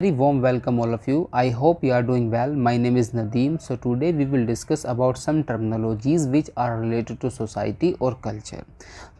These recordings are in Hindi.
Very warm welcome all of you. I hope you are doing well. My name is Nadeem. So today we will discuss about some terminologies which are related to society or culture.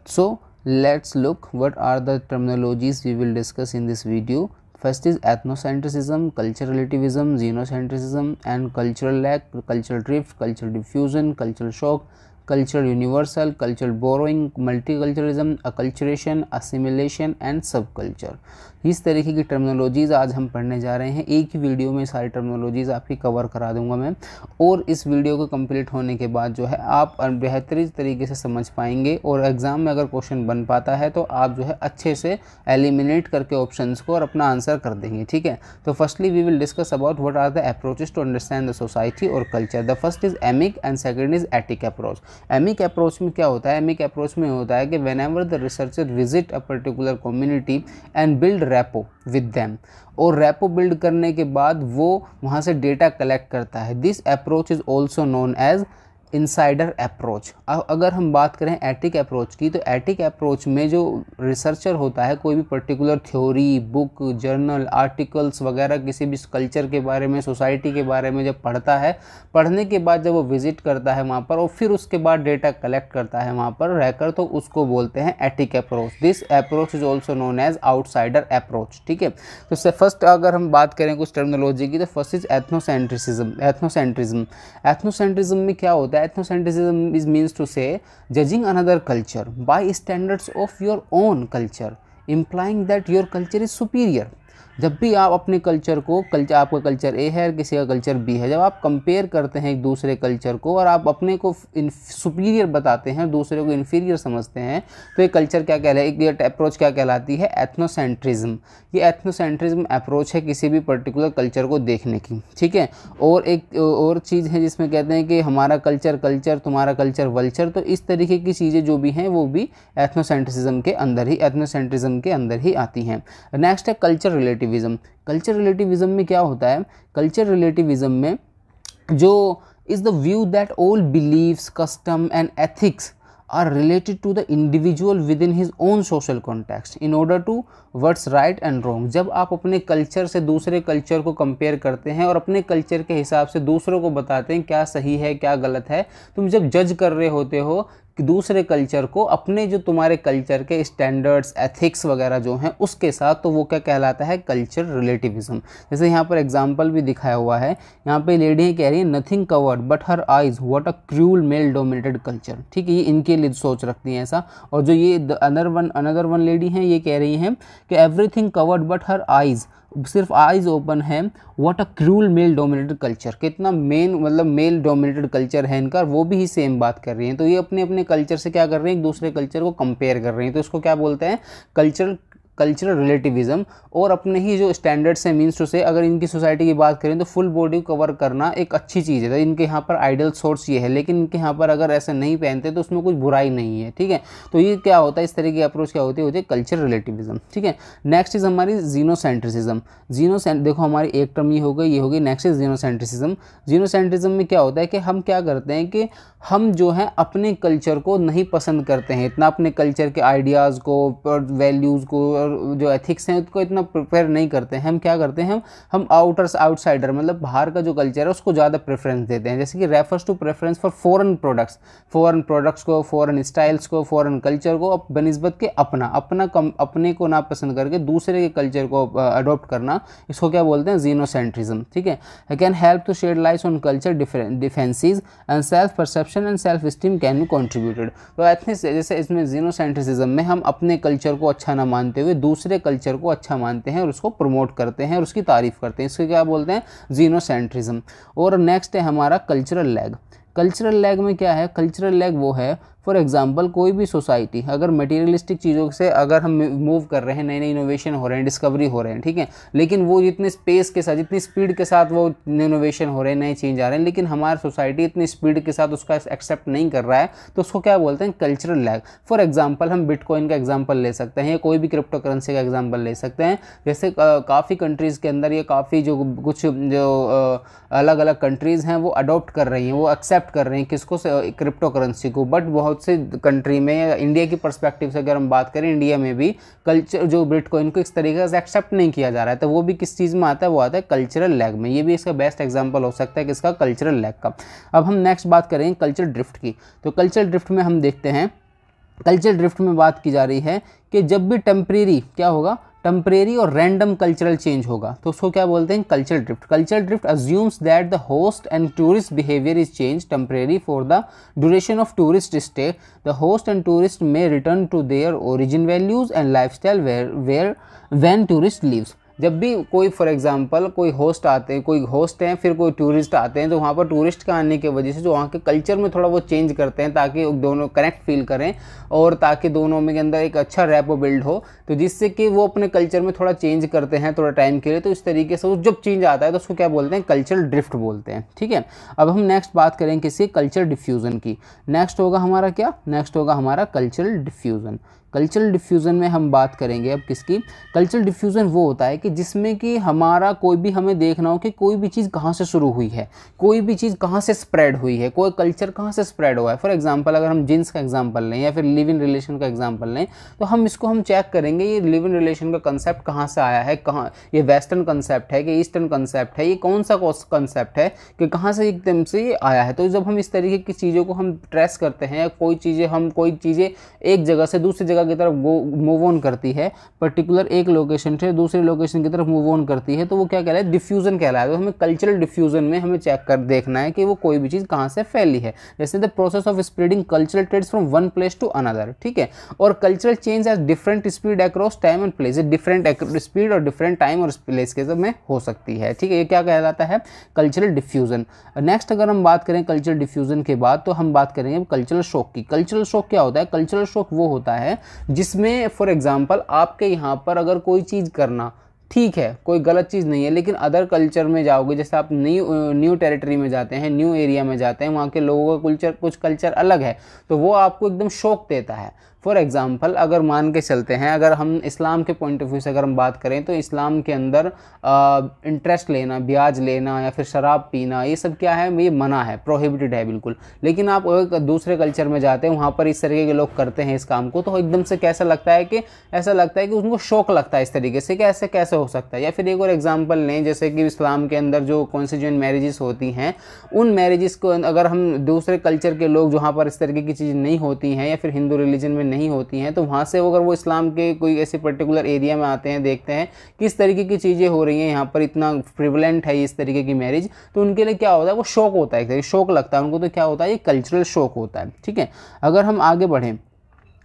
So let's look what are the terminologies we will discuss in this video. First is ethnocentrism, cultural relativism, xenocentrism and cultural lag, cultural drift, cultural diffusion, cultural shock, cultural universal, cultural borrowing, multiculturalism, acculturation, assimilation and सब कल्चर। इस तरीके की टर्मिनोलॉजीज़ आज हम पढ़ने जा रहे हैं। एक ही वीडियो में सारी टर्मिनोलॉजीज़ आपकी कवर करा दूंगा मैं, और इस वीडियो को कंप्लीट होने के बाद जो है आप बेहतरीन तरीके से समझ पाएंगे, और एग्ज़ाम में अगर क्वेश्चन बन पाता है तो आप जो है अच्छे से एलिमिनेट करके ऑप्शंस को और अपना आंसर कर देंगे। ठीक है, तो firstly we will discuss about what are the approaches to understand the society और culture. The first is emic and second is etic approach. Emic approach में क्या होता है? एमिक अप्रोच में होता है कि whenever the researcher visit a particular community and build rapport with them, और रैपो बिल्ड करने के बाद वो वहाँ से डेटा कलेक्ट करता है। This approach is also known as insider approach. अब अगर हम बात करें एटिक अप्रोच की, तो एटिक अप्रोच में जो रिसर्चर होता है कोई भी particular theory, book, journal, articles वगैरह किसी भी कल्चर के बारे में, सोसाइटी के बारे में जब पढ़ता है, पढ़ने के बाद जब वो विजिट करता है वहाँ पर और फिर उसके बाद डेटा कलेक्ट करता है वहाँ पर रहकर, तो उसको बोलते हैं etic approach. This approach is also known as outsider approach. ठीक है, तो फर्स्ट अगर हम बात करें कुछ टर्मिनोलॉजी की, तो फर्स्ट इज एथनोसेंट्रिज्म। एथनोसेंट्रिज्म में क्या होता है? Ethnocentrism is means to say judging another culture by standards of your own culture, implying that your culture is superior. जब भी आप अपने कल्चर को, आपका कल्चर ए है, किसी का कल्चर बी है, जब आप कंपेयर करते हैं एक दूसरे कल्चर को और आप अपने को सुपीरियर बताते हैं, दूसरे को इन्फीरियर समझते हैं, तो ये कल्चर क्या कहलाए, ये अप्रोच क्या कहलाती है? एथनोसेंट्रिज्म। ये एथनोसेंट्रिज्म अप्रोच है किसी भी पर्टिकुलर कल्चर को देखने की। ठीक है, और एक और चीज़ है जिसमें कहते हैं कि हमारा कल्चर कल्चर, तुम्हारा कल्चर वल्चर। तो इस तरीके की चीज़ें जो भी हैं वो भी एथनोसेंट्रिज्म के अंदर ही आती हैं। नेक्स्ट है कल्चर रिलेटिविज्म। कल्चर रिलेटिविज्म में क्या होता है? कल्चर रिलेटिविज्म में जो is the view that all believes, custom and ethics are related to the individual within his own social context in order to what's right and wrong। जब आप अपने कल्चर से दूसरे कल्चर को कंपेयर करते हैं और अपने कल्चर के हिसाब से दूसरों को बताते हैं क्या सही है क्या गलत है, तुम जब जज कर रहे होते हो कि दूसरे कल्चर को अपने जो तुम्हारे कल्चर के स्टैंडर्ड्स, एथिक्स वगैरह जो हैं उसके साथ, तो वो क्या कहलाता है? Culture relativism. जैसे यहाँ पर एग्जांपल भी दिखाया हुआ है, यहाँ पे लेडी कह रही है nothing covered but her eyes, what a cruel male dominated culture. ठीक है, ये इनके लिए सोच रखती हैं ऐसा। और जो ये अनदर वन लेडी हैं, ये कह रही हैं कि everything covered but her eyes, सिर्फ आइज ओपन है, what a cruel male dominated culture. कितना मेल डोमिनेटेड कल्चर है इनका, वो भी ही सेम बात कर रही हैं। तो ये अपने अपने कल्चर से क्या कर रहे हैं? एक दूसरे कल्चर को कंपेयर कर रहे हैं। तो इसको क्या बोलते हैं? Cultural relativism. और अपने ही जो स्टैंडर्ड्स हैं, मीन्स टू से अगर इनकी सोसाइटी की बात करें तो फुल बॉडी कवर करना एक अच्छी चीज़ है। तो इनके यहाँ पर आइडल सोर्स ये है, लेकिन इनके यहाँ पर अगर ऐसा नहीं पहनते तो उसमें कुछ बुराई नहीं है। ठीक है, तो ये क्या होता है? इस तरह की अप्रोच क्या होती है कल्चर रिलेटिविज्म। ठीक है, नेक्स्ट इज हमारी जीनोसेंट्रिसिज्म। देखो हमारी एक टर्म ये हो गई। Next is जीनोसेंट्रिसिज्म। जीनोसेंट्रिज्म में क्या होता है कि हम क्या करते हैं कि हम जो है अपने कल्चर को नहीं पसंद करते हैं इतना, अपने कल्चर के आइडियाज़ को और वैल्यूज़ को और जो एथिक्स हैं उसको इतना प्रिपेयर नहीं करते हैं। हम क्या करते हैं? हम आउटसाइडर, मतलब बाहर का जो कल्चर है उसको ज़्यादा प्रेफरेंस देते हैं। जैसे कि refers to preference for foreign products को, फॉरेन स्टाइल्स को, फॉरेन कल्चर को बनिस्बत के अपने को ना पसंद करके दूसरे के कल्चर को अडॉप्ट करना, इसको क्या बोलते हैं? जीनोसेंट्रिज्म। ठीक है, can help to shed light on culture differences and self perception and self esteem can be contributed. तो जैसे इसमें जीनोसेंट्रिसिज्म में हम अपने कल्चर को अच्छा ना मानते हुए दूसरे कल्चर को अच्छा मानते हैं और उसको प्रमोट करते हैं और उसकी तारीफ करते हैं, इसको क्या बोलते हैं? जीनोसेंट्रिज्म। और नेक्स्ट है हमारा कल्चरल लैग। कल्चरल लैग में क्या है? कल्चरल लैग वो है, फॉर एग्जांपल कोई भी सोसाइटी अगर मटेरियलिस्टिक चीज़ों से अगर हम मूव कर रहे हैं, नए नए इनोवेशन हो रहे हैं, डिस्कवरी हो रहे हैं, ठीक है, लेकिन वो जितने स्पेस के साथ, जितनी स्पीड के साथ वो इनोवेशन हो रहे हैं, नए चेंज आ रहे हैं, लेकिन हमारी सोसाइटी इतनी स्पीड के साथ उसका एक्सेप्ट नहीं कर रहा है, तो उसको क्या बोलते हैं? Cultural lag. फॉर एग्जाम्पल हम बिटकॉइन का एग्जाम्पल ले सकते हैं या कोई भी क्रिप्टो करेंसी का एग्जाम्पल ले सकते हैं। जैसे काफ़ी कंट्रीज़ के अंदर ये काफ़ी कुछ अलग अलग कंट्रीज़ हैं वो अडॉप्ट कर रही हैं, वो एक्सेप्ट कर रही हैं किसको? क्रिप्टो करेंसी को। बट बहुत से कंट्री में या इंडिया की पर्सपेक्टिव से अगर हम बात करें, इंडिया में भी कल्चर जो बिटकॉइन को इस तरीके से एक्सेप्ट नहीं किया जा रहा है, तो वो भी किस चीज़ में आता है, वो आता है कल्चरल लैग में। ये भी इसका बेस्ट एग्जाम्पल हो सकता है कि इसका कल्चरल लैग का। अब हम नेक्स्ट बात करेंगे कल्चर ड्रिफ्ट की। तो कल्चर ड्रिफ्ट में हम देखते हैं, कल्चर ड्रिफ्ट में बात की जा रही है कि जब भी टेम्परेरी क्या होगा, टेम्परेरी और रैंडम कल्चरल चेंज होगा तो उसको क्या बोलते हैं, culture drift. Culture drift assumes that the host and tourist behaviour is change temporary for the duration of tourist stay. The host and tourist may return to their origin values and lifestyle where when tourist leaves. जब भी कोई फॉर एग्जांपल कोई होस्ट आते हैं, कोई होस्ट हैं, फिर कोई टूरिस्ट आते हैं, तो वहाँ पर टूरिस्ट के आने की वजह से जो वहाँ के कल्चर में थोड़ा वो चेंज करते हैं ताकि दोनों कनेक्ट फील करें और ताकि दोनों में के अंदर एक अच्छा रैपो बिल्ड हो, तो जिससे कि वो अपने कल्चर में थोड़ा चेंज करते हैं थोड़ा टाइम के लिए। तो इस तरीके से वो जब चेंज आता है तो उसको क्या बोलते हैं, कल्चरल ड्रिफ्ट बोलते हैं। ठीक है, अब हम नेक्स्ट बात करेंगे किसी कल्चर डिफ्यूज़न की। नेक्स्ट होगा हमारा क्या, नेक्स्ट होगा हमारा कल्चरल डिफ्यूज़न। कल्चरल डिफ्यूज़न में हम बात करेंगे अब किसकी, कल्चरल डिफ्यूज़न वो होता है कि जिसमें कि हमारा कोई भी हमें देखना हो कि कोई भी चीज़ कहाँ से शुरू हुई है, कोई भी चीज़ कहाँ से स्प्रेड हुई है, कोई कल्चर कहाँ से स्प्रेड हुआ है। फॉर एग्जांपल अगर हम जीन्स का एग्जांपल लें या फिर लिव इन रिलेशन का एग्जांपल लें, तो हम इसको हम चेक करेंगे ये लिव इन रिलेशन का कंसेप्ट कहाँ से आया है, कहाँ ये वेस्टर्न कंसेप्ट है कि ईस्टर्न कंसेप्ट है, ये कौन सा कंसेप्ट है कि कहाँ से एकदम से ये आया है। तो जब हम इस तरीके की चीज़ों को हम ट्रेस करते हैं या कोई चीज़ें एक जगह से दूसरी जगह की तरफ मूव ऑन करती है, पर्टिकुलर एक लोकेशन से दूसरे लोकेशन की तरफ मूव ऑन करती है, तो वो क्या कहलाए, डिफ्यूजन कहलाए। तो हमें कल्चरल डिफ्यूजन में हमें चेक कर देखना है कि वो कोई भी चीज़ कहाँ से फैली है, जैसे the process of spreading cultural trades from one place to another. ठीक है, और cultural change as different speed across time and place, different speed और डिफरेंट टाइम और प्लेस के में हो सकती है। ठीक है, ये क्या कहलाता है, कल्चरल डिफ्यूजन। नेक्स्ट अगर हम बात करें कल्चरल डिफ्यूजन के बाद, तो हम बात करेंगे कल्चरल शॉक की। कल्चरल शॉक क्या होता है, कल्चरल शॉक वो होता है जिसमें फॉर एग्जांपल आपके यहाँ पर अगर कोई चीज़ करना ठीक है, कोई गलत चीज़ नहीं है, लेकिन अदर कल्चर में जाओगे, जैसे आप न्यू टेरिटरी में जाते हैं, न्यू एरिया में जाते हैं, वहाँ के लोगों का कुछ कल्चर अलग है, तो वो आपको एकदम शौक देता है। फॉर एग्जांपल अगर मान के चलते हैं, अगर हम इस्लाम के पॉइंट ऑफ व्यू से अगर हम बात करें, तो इस्लाम के अंदर इंटरेस्ट लेना, ब्याज लेना या फिर शराब पीना, ये सब क्या है, ये मना है, प्रोहिबिटेड है बिल्कुल। लेकिन आप दूसरे कल्चर में जाते हैं, वहाँ पर इस तरीके के लोग करते हैं इस काम को, तो एकदम से कैसा लगता है कि ऐसा लगता है कि उनको शौक लगता है इस तरीके से कि ऐसे कैसे हो सकता है। या फिर एक और एग्जाम्पल लें, जैसे कि इस्लाम के अंदर जो कॉन्स्टिट्यूएंट मैरिजेस होती हैं, उन मैरिजेस को अगर हम दूसरे कल्चर के लोग जहाँ पर इस तरीके की चीज़ें नहीं होती हैं या फिर हिंदू रिलीजन में नहीं होती हैं, तो वहाँ से अगर वो इस्लाम के कोई ऐसे पर्टिकुलर एरिया में आते हैं, देखते हैं किस तरीके की चीज़ें हो रही हैं यहाँ पर, इतना प्रिवलेंट है इस तरीके की मैरिज, तो उनके लिए क्या होता है, वो शौक होता है, एक तरीके शौक लगता है उनको, तो क्या होता है, ये कल्चरल शौक होता है। ठीक है, अगर हम आगे बढ़ें,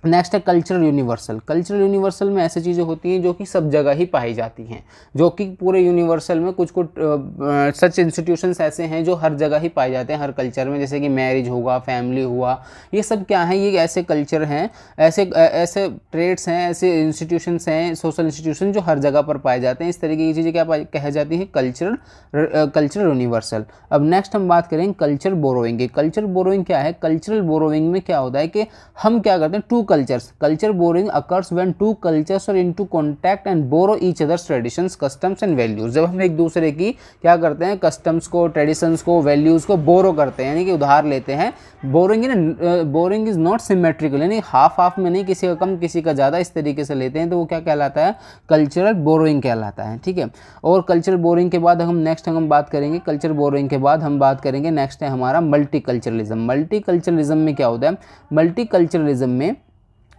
नेक्स्ट है कल्चरल यूनिवर्सल। कल्चरल यूनिवर्सल में ऐसी चीज़ें होती हैं जो कि सब जगह ही पाई जाती हैं, जो कि पूरे यूनिवर्सल में कुछ सच इंस्टीट्यूशंस ऐसे हैं जो हर जगह ही पाए जाते हैं, हर कल्चर में, जैसे कि मैरिज होगा, फैमिली हुआ, ये सब क्या है, ये ऐसे कल्चर हैं, ऐसे ट्रेड्स हैं, ऐसे इंस्टीट्यूशंस हैं, सोशल इंस्टीट्यूशन जो हर जगह पर पाए जाते हैं। इस तरीके की चीज़ें क्या कह जाती हैं, कल्चरल यूनिवर्सल। अब नेक्स्ट हम बात करेंगे कल्चर बोरोइंग की। कल्चर बोरोइंग क्या है, कल्चरल बोरोइंग में क्या होता है कि हम क्या करते हैं, two cultures, culture borrowing occurs when two cultures are into contact and borrow each others traditions, customs and values. जब हम एक दूसरे की क्या करते हैं, कस्टम्स को, ट्रेडिशंस को, वैल्यूज को बोरो करते हैं, यानी कि उधार लेते हैं। बोरिंग इज नॉट सिमेट्रिकल, यानी हाफ में नहीं, किसी का कम किसी का ज़्यादा, इस तरीके से लेते हैं, तो वो क्या कहलाता है, कल्चरल बोरोइंग कहलाता है। ठीक है, और कल्चरल बोरोइंग के बाद हम नेक्स्ट हम बात करेंगे, कल्चर बोरोइंग के बाद हम बात करेंगे, नेक्स्ट है हमारा मल्टीकल्चरलिज्म। मल्टीकल्चरलिज्म में क्या होता है, मल्टीकल्चरलिज्म में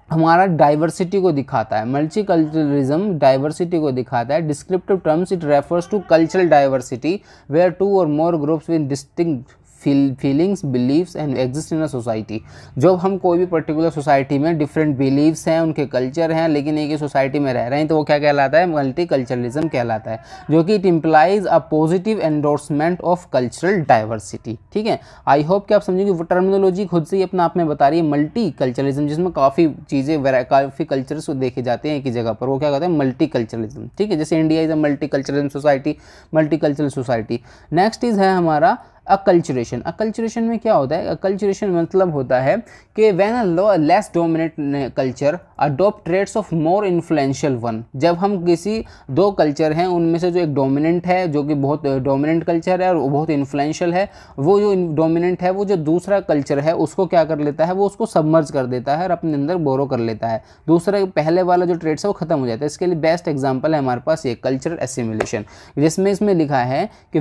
हमारा डाइवर्सिटी को दिखाता है। मल्टीकल्चरलिज्म डाइवर्सिटी को दिखाता है। Descriptive terms, it refers to cultural diversity where two or more groups with distinct feelings, beliefs and exist in a society. जब हम कोई भी पर्टिकुलर सोसाइटी में डिफरेंट बिलीव्स हैं, उनके कल्चर हैं, लेकिन एक ही सोसाइटी में रह रहे हैं, तो वो क्या कहलाता है, मल्टीकल्चरलिज्म कहलाता है, जो कि it implies a positive endorsement of cultural diversity. ठीक है, आई होप कि आप समझेंगे, वो टर्मिनोलॉजी खुद से ही अपना आप में बता रही है मल्टीकल्चरलिज्म, जिसमें काफ़ी चीज़ें, काफ़ी कल्चर्स देखे जाते हैं एक ही जगह पर, वो क्या कहते हैं, मल्टीकल्चरलिज्म। ठीक है, जैसे India is a multicultural society, multicultural society. Next is है हमारा अकल्चरेशन में क्या होता है? अकल्चरेशन मतलब होता है कि when a less dominant culture adopt traits of more influential one. जब हम किसी दो कल्चर हैं उनमें से जो एक डोमिनेंट है, जो कि बहुत डोमिनेंट कल्चर है और वो बहुत इन्फ्लुएंशियल है, वो जो डोमिनेंट है वो जो दूसरा कल्चर है उसको क्या कर लेता है, वो उसको सबमर्ज कर देता है और अपने अंदर बोरो कर लेता है, दूसरा पहले वाला जो ट्रेट्स है वो खत्म हो जाता है। इसके लिए बेस्ट एग्जाम्पल है हमारे पास ये कल्चरल एसिमिलेशन, जिसमें इसमें लिखा है कि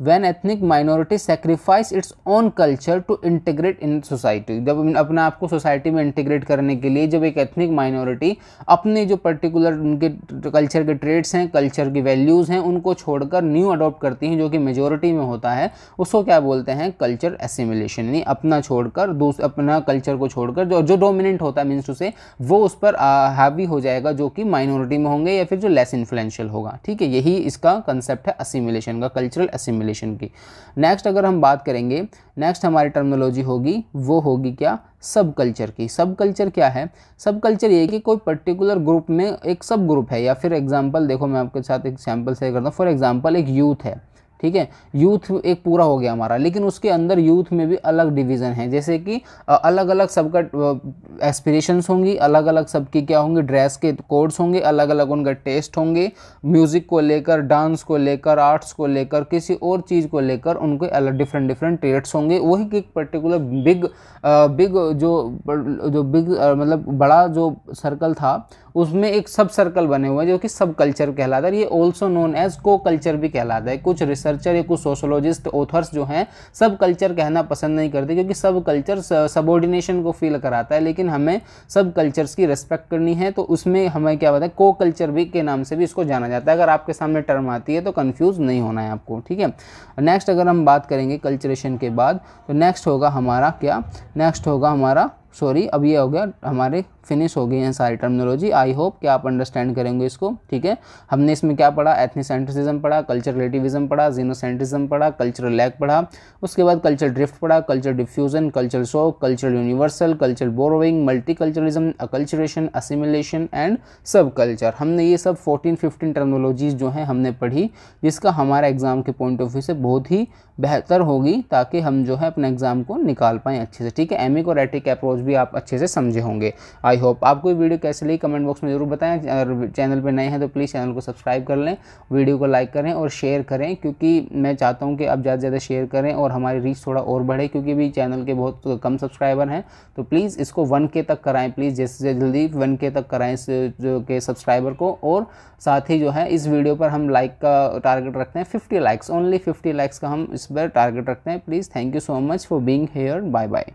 when ethnic minority sacrifice its own culture to integrate in society। जब अपने आप को सोसाइटी में इंटीग्रेट करने के लिए जब एक एथनिक माइनॉरिटी अपने जो पर्टिकुलर उनके कल्चर के ट्रेड्स हैं, कल्चर की वैल्यूज़ हैं, उनको छोड़कर न्यू अडॉप्ट करती हैं जो कि मेजोरिटी में होता है, उसको क्या बोलते हैं? Culture assimilation. यानी अपना छोड़कर अपना कल्चर को छोड़कर जो डोमिनेंट होता है मीन्स टू से वो उस पर हावी हो जाएगा जो कि माइनॉरिटी में होंगे या फिर जो लेस इन्फ्लुएंशियल होगा। ठीक है, यही इसका कंसेप्ट है असिमिलेशन का, कल्चरल असिमिलेशन की। नेक्स्ट अगर हम बात करेंगे, नेक्स्ट हमारी टर्मिनोलॉजी होगी वो होगी क्या? सब कल्चर की। सब कल्चर क्या है? सब कल्चर ये कि कोई पर्टिकुलर ग्रुप में एक सब ग्रुप है, या फिर एग्जांपल देखो मैं आपके साथ एक सैम्पल शेयर करता हूँ। फॉर एग्जांपल एक यूथ है, ठीक है, यूथ एक पूरा हो गया हमारा, लेकिन उसके अंदर यूथ में भी अलग डिवीज़न है, जैसे कि अलग अलग सबका एस्पिरेशंस होंगी, अलग अलग सबकी क्या होंगे? ड्रेस के कोड्स होंगे, अलग अलग उनका टेस्ट होंगे, म्यूज़िक को लेकर, डांस को लेकर, आर्ट्स को लेकर, किसी और चीज़ को लेकर उनके अलग डिफरेंट ट्रेड्स होंगे। वही एक पर्टिकुलर बिग मतलब बड़ा जो सर्कल था उसमें एक सब सर्कल बने हुए हैं जो कि सब कल्चर कहलाता है। ये ऑल्सो नोन एज को कल्चर भी कहलाता है। कुछ रिसर्चर या कुछ सोशोलॉजिस्ट ऑथर्स जो हैं सब कल्चर कहना पसंद नहीं करते, क्योंकि सब कल्चर सबऑर्डिनेशन को फील कराता है, लेकिन हमें सब कल्चर्स की रिस्पेक्ट करनी है, तो उसमें हमें क्या बताया? को कल्चर भी के नाम से भी इसको जाना जाता है। अगर आपके सामने टर्म आती है तो कंफ्यूज नहीं होना है आपको, ठीक है। नेक्स्ट अगर हम बात करेंगे कल्चरेशन के बाद, तो नेक्स्ट होगा हमारा क्या? नेक्स्ट होगा हमारा अब ये हो गया हमारे फिनिश हो गई हैं सारी टर्मिनोलॉजी। आई होप कि आप अंडरस्टैंड करेंगे इसको, ठीक है। हमने इसमें क्या पढ़ा? एथनिसेंट्रिज्म पढ़ा, कल्चर रिलेटिविज्म पढ़ा, जीनोसेंट्रिज्म पढ़ा, कल्चरल लैग पढ़ा, उसके बाद कल्चर ड्रिफ्ट पढ़ा, culture diffusion, culture shock, culture universal, culture borrowing, multiculturalism, acculturation, assimilation and सब कल्चर। हमने ये सब 14-15 टर्मिनोलॉजीज जो हैं हमने पढ़ी, जिसका हमारा एग्जाम के पॉइंट ऑफ व्यू से बहुत ही बेहतर होगी, ताकि हम जो है अपने एग्जाम को निकाल पाएँ अच्छे से, ठीक है। एमिक और एटिक अप्रोच भी आप अच्छे से समझे होंगे। आई होप आपको ये वीडियो कैसे लगी कमेंट बॉक्स में ज़रूर बताएं। अगर चैनल पे नए हैं तो प्लीज़ चैनल को सब्सक्राइब कर लें, वीडियो को लाइक करें और शेयर करें, क्योंकि मैं चाहता हूं कि आप ज़्यादा से ज़्यादा शेयर करें और हमारी रीच थोड़ा और बढ़े, क्योंकि अभी चैनल के बहुत कम सब्सक्राइबर हैं। तो प्लीज़ इसको 1K तक कराएँ, प्लीज़ जैसे से जल्दी 1K तक कराएँ इस जो के सब्सक्राइबर को। और साथ ही जो है इस वीडियो पर हम लाइक का टारगेट रखते हैं 50 लाइक्स, ओनली 50 लाइक्स का हम इस पर टारगेट रखते हैं। Please thank you so much for being here, bye bye.